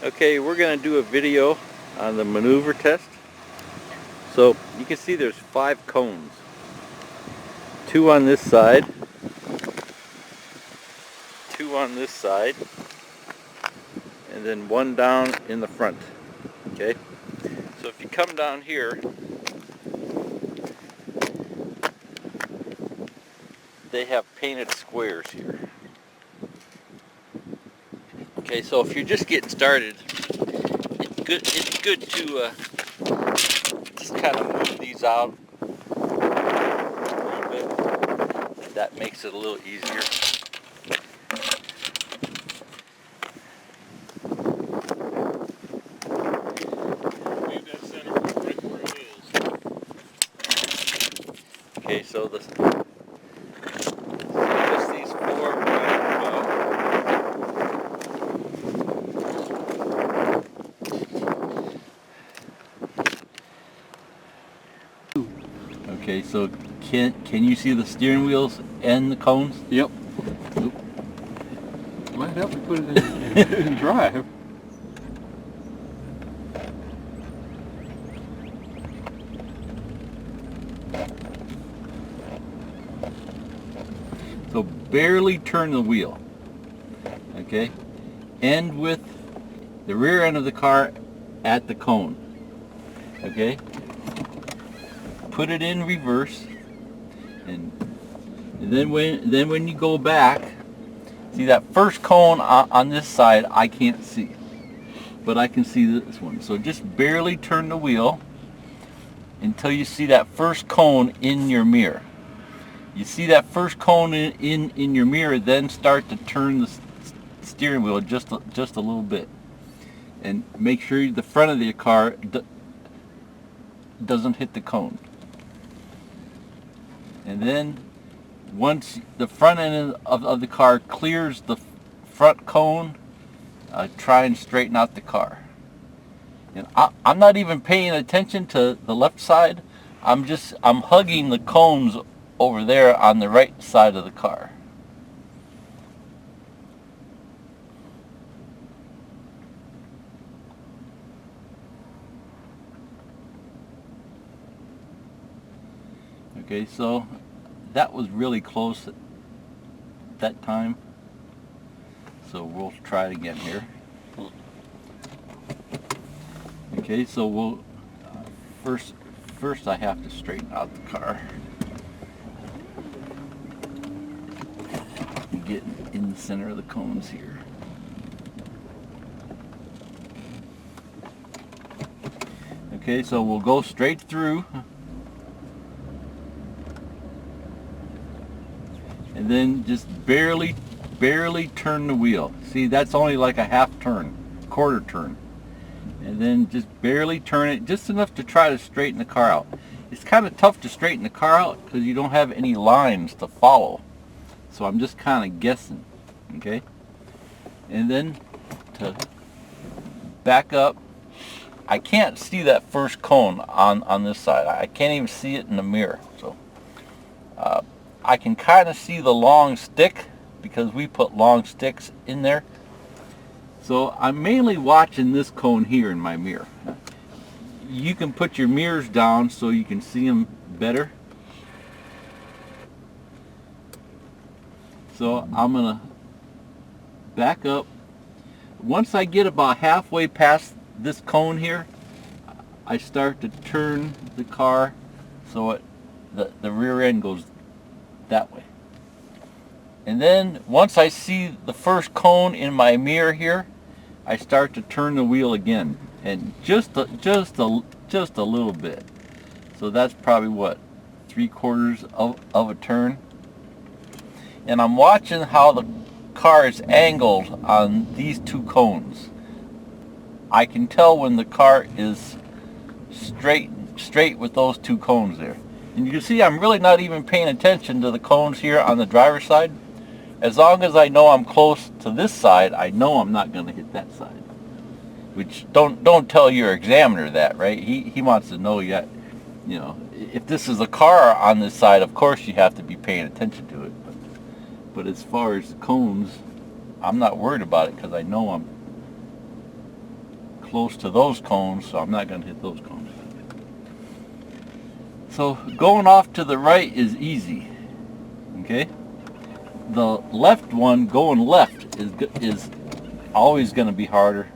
Okay, we're going to do a video on the maneuver test. So you can see there's 5 cones. 2 on this side, 2 on this side, and then 1 down in the front. Okay, so if you come down here, they have painted squares here. Okay, so if you're just getting started, it's good to just kind of move these out a little bit. That makes it a little easier. Leave that center right where it is. Okay, so just these 4 right above. Okay, so can you see the steering wheels and the cones? Yep. Oop. Might help me put it in drive. So barely turn the wheel. Okay, end with the rear end of the car at the cone. Okay, put it in reverse, and then when you go back, see that first cone on this side I can't see, but I can see this one. So just barely turn the wheel until you see that first cone in your mirror. You see that first cone in your mirror, then start to turn the steering wheel just a little bit, and make sure the front of the car doesn't hit the cone. And then once the front end of the car clears the front cone, try and straighten out the car. And I'm not even paying attention to the left side. I'm hugging the cones over there on the right side of the car. Okay, so that was really close at that time. So we'll try it again here. Okay, so we'll first I have to straighten out the car. Get in the center of the cones here. Okay, so we'll go straight through, and then just barely turn the wheel. See, that's only like a half turn, quarter turn, and then just barely turn it, just enough to try to straighten the car out. It's kind of tough to straighten the car out because you don't have any lines to follow. So I'm just kind of guessing, okay? And then to back up, I can't see that first cone on this side. I can't even see it in the mirror. So I can kind of see the long stick because we put long sticks in there. So I'm mainly watching this cone here in my mirror. You can put your mirrors down so you can see them better. So I'm gonna back up. Once I get about halfway past this cone here, I start to turn the car so the rear end goes that way. And then once I see the first cone in my mirror here, I start to turn the wheel again, and just a little bit. So that's probably what, 3/4 of a turn. And I'm watching how the car is angled on these 2 cones. I can tell when the car is straight with those 2 cones there. And you can see I'm really not even paying attention to the cones here on the driver's side. As long as I know I'm close to this side, I know I'm not going to hit that side. Which don't tell your examiner that, right? He wants to know yet, you know, if this is a car on this side, of course you have to be paying attention to it. But as far as the cones, I'm not worried about it because I know close to those cones, so I'm not going to hit those cones. So going off to the right is easy, okay? The left one, going left, is always going to be harder.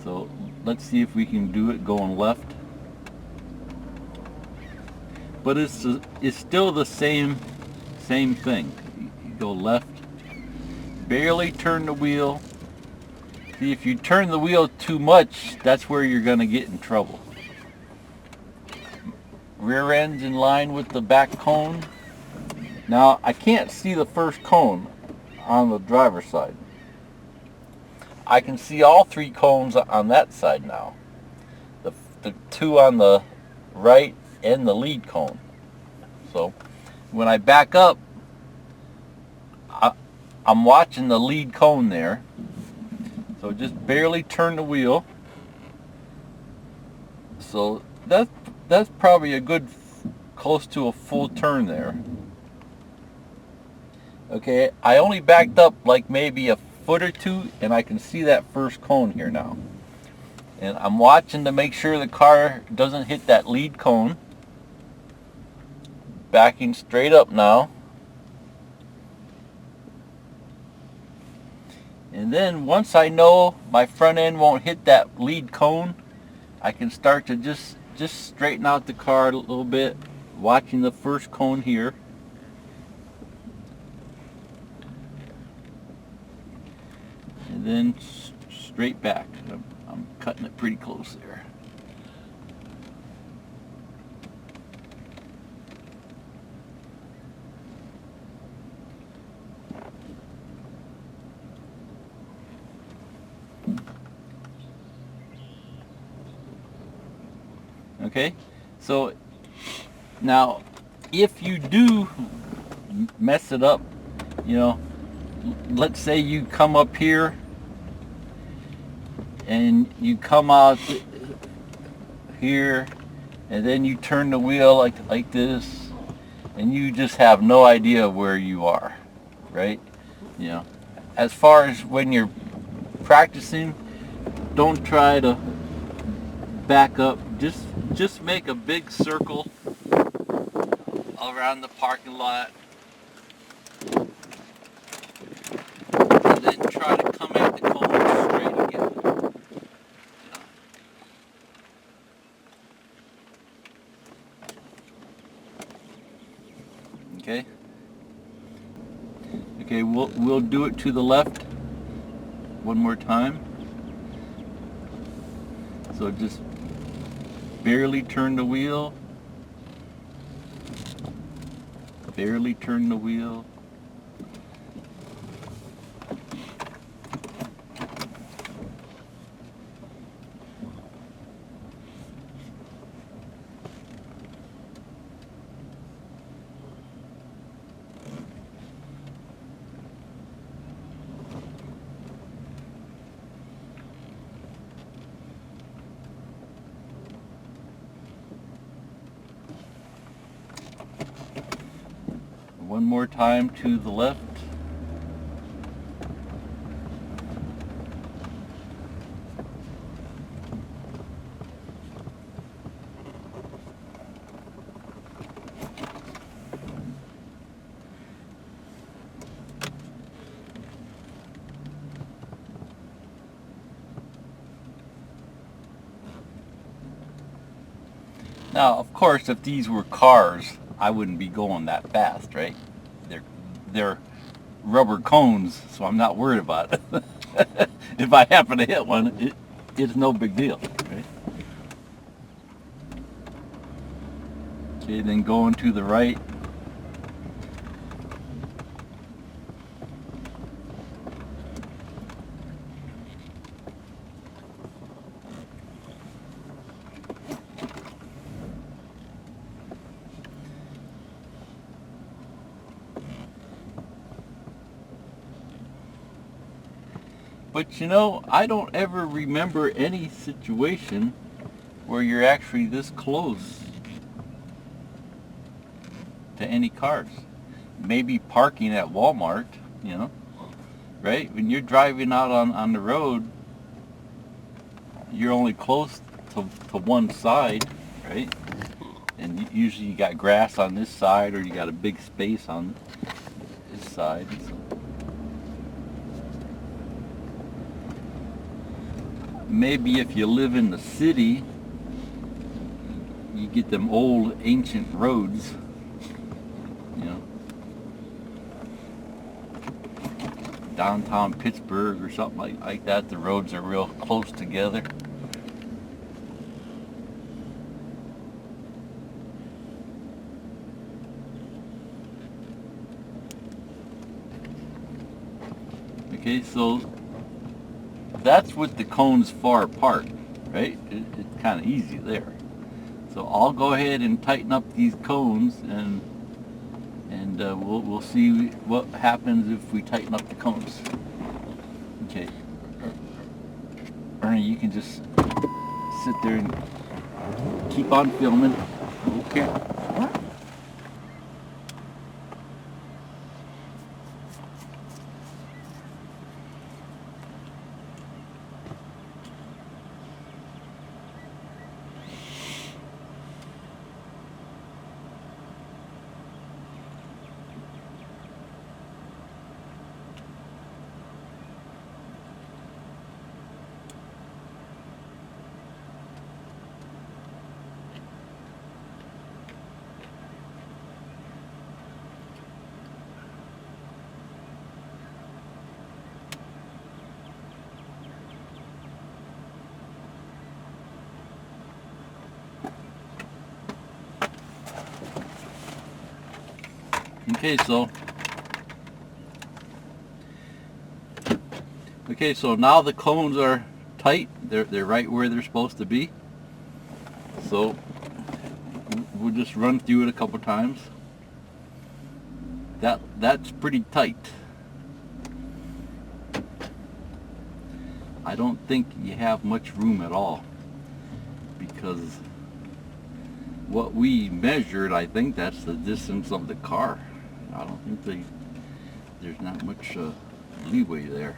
So let's see if we can do it going left. But it's still the same thing. You go left, barely turn the wheel. See, if you turn the wheel too much, that's where you're going to get in trouble. Rear end's in line with the back cone. Now, I can't see the first cone on the driver's side. I can see all 3 cones on that side now. The 2 on the right and the lead cone. So, when I back up, I'm watching the lead cone there. So just barely turn the wheel. So that's probably a good close to a full turn there. Okay, I only backed up like maybe a foot or 2, and I can see that first cone here now. And I'm watching to make sure the car doesn't hit that lead cone. Backing straight up now. And then once I know my front end won't hit that lead cone, I can start to just straighten out the car a little bit, watching the first cone here. And then straight back. I'm cutting it pretty close there. Okay, so now if you do mess it up, you know, let's say you come up here and you come out here and then you turn the wheel like this, and you just have no idea where you are, right? You know, as far as when you're practicing, don't try to back up. Just make a big circle around the parking lot, and then try to come at the cone straight again. Okay. Okay, we'll do it to the left one more time. So just barely turn the wheel. Barely turn the wheel. One more time to the left. Now, of course, if these were cars, I wouldn't be going that fast, right? They're rubber cones, so I'm not worried about it. If I happen to hit one, it's no big deal, right? Okay, then going to the right. But you know, I don't ever remember any situation where you're actually this close to any cars. Maybe parking at Walmart, you know, right? When you're driving out on the road, you're only close to one side, right? And usually you got grass on this side, or you got a big space on this side. So maybe if you live in the city, you get them old ancient roads, you know, downtown Pittsburgh or something like that. The roads are real close together. Okay, so that's with the cones far apart, right? It's kind of easy there. So I'll go ahead and tighten up these cones, and we'll see what happens if we tighten up the cones. Okay, Ernie, you can just sit there and keep on filming. Okay. Okay, so now the cones are tight. They're right where they're supposed to be. So we'll just run through it a couple times. That's pretty tight. I don't think you have much room at all, because what we measured, I think that's the distance of the car. I don't think there's not much leeway there.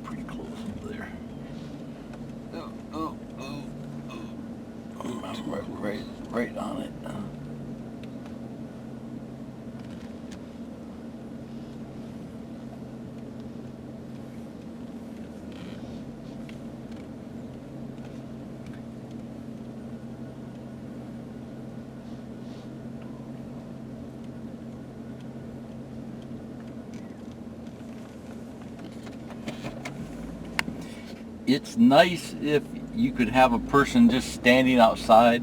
Pretty close over there. Right on it. It's nice if you could have a person just standing outside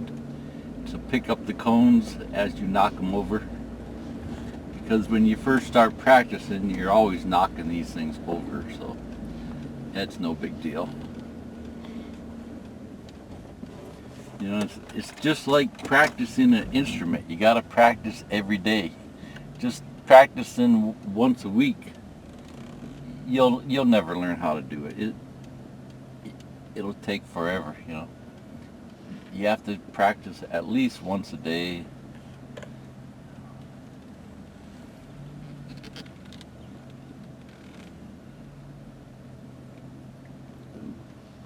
to pick up the cones as you knock them over, because when you first start practicing, you're always knocking these things over, so that's no big deal. You know, it's just like practicing an instrument. You got to practice every day. Just practicing once a week, you'll never learn how to do it. It'll take forever, you know. You have to practice at least once a day.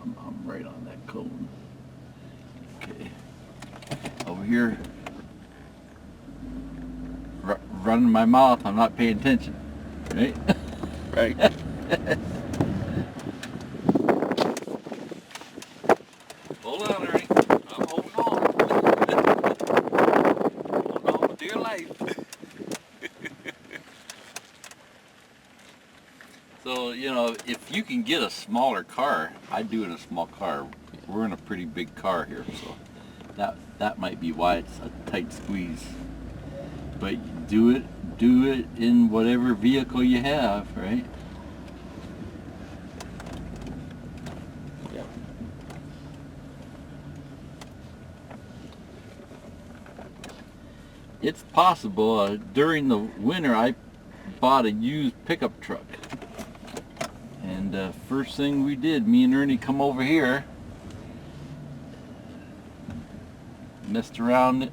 I'm right on that cone. Okay. Over here, running my mouth, I'm not paying attention, right? Right. Hold on, Ernie. I'm holding on. Holding on for dear life. So, you know, if you can get a smaller car, I'd do it in a small car. We're in a pretty big car here, so that might be why it's a tight squeeze. But do it in whatever vehicle you have, right? Yeah. It's possible. During the winter, I bought a used pickup truck. And first thing we did, me and Ernie come over here, messed around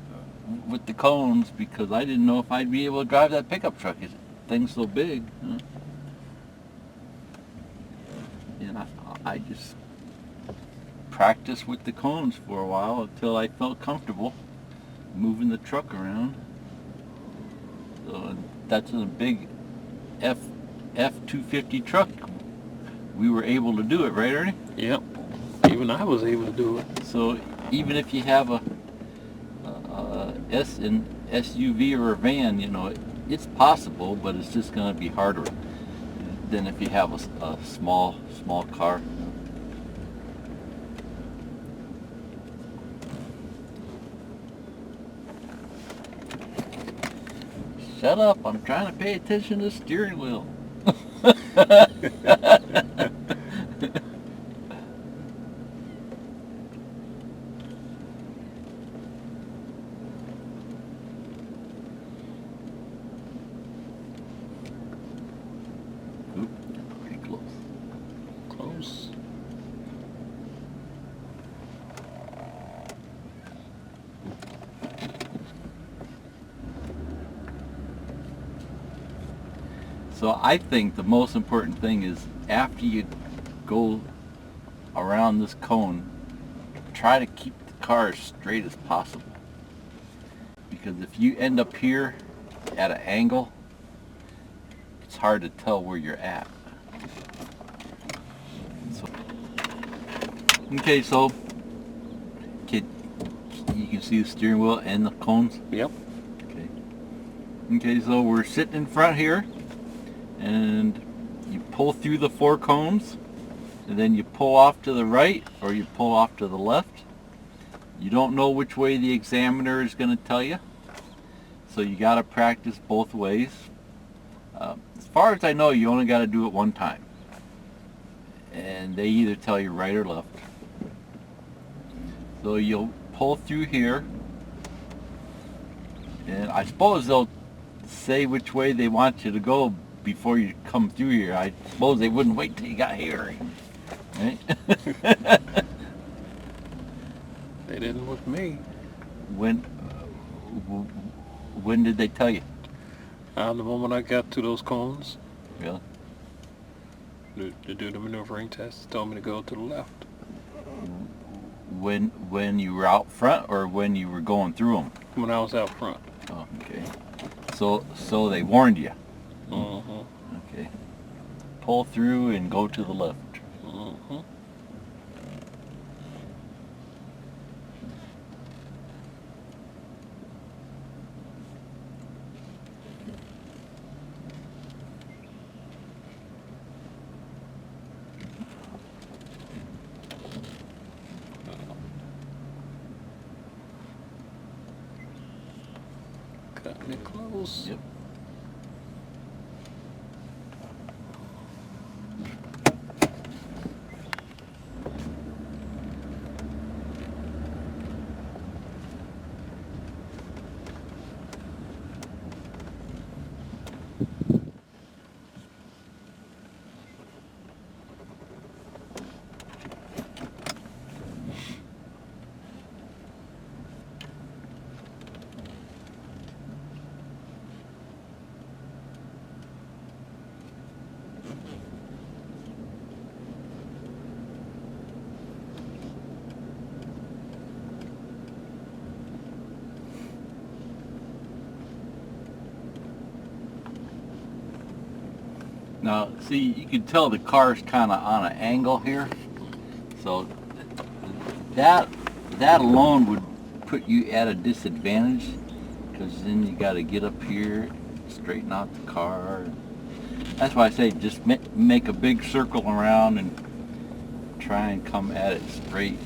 with the cones because I didn't know if I'd be able to drive that pickup truck. It's thing's so big. And I just practiced with the cones for a while until I felt comfortable moving the truck around. So that's a big F-250 truck. We were able to do it, right, Ernie? Yep. Even I was able to do it. So even if you have a SUV or a van, you know, it's possible, but it's just going to be harder than if you have a small car. Shut up, I'm trying to pay attention to the steering wheel. Oop, pretty close. Close. So I think the most important thing is after you go around this cone, try to keep the car as straight as possible. Because if you end up here at an angle, it's hard to tell where you're at. Okay, so you can see the steering wheel and the cones? Yep. Okay, so we're sitting in front here, and you pull through the 4 cones, and then you pull off to the right or you pull off to the left. You don't know which way the examiner is going to tell you, so you got to practice both ways. As far as I know, you only got to do it one time, and they either tell you right or left. So you'll pull through here, and I suppose they'll say which way they want you to go before you come through here. I suppose they wouldn't wait till you got here, right? They didn't with me. When did they tell you? The moment I got to those cones, Really? to do the maneuvering test, told me to go to the left. When you were out front or when you were going through them? When I was out front. Oh, okay. So they warned you. Uh-huh. Okay. Pull through and go to the left. Uh-huh. Cutting it close. Yep. Now, see, you can tell the car's kind of on an angle here, so that alone would put you at a disadvantage, because then you got to get up here, straighten out the car. That's why I say just make a big circle around and try and come at it straight.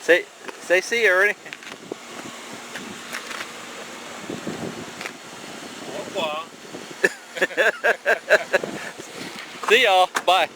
Say see you, Ernie. See y'all. Bye.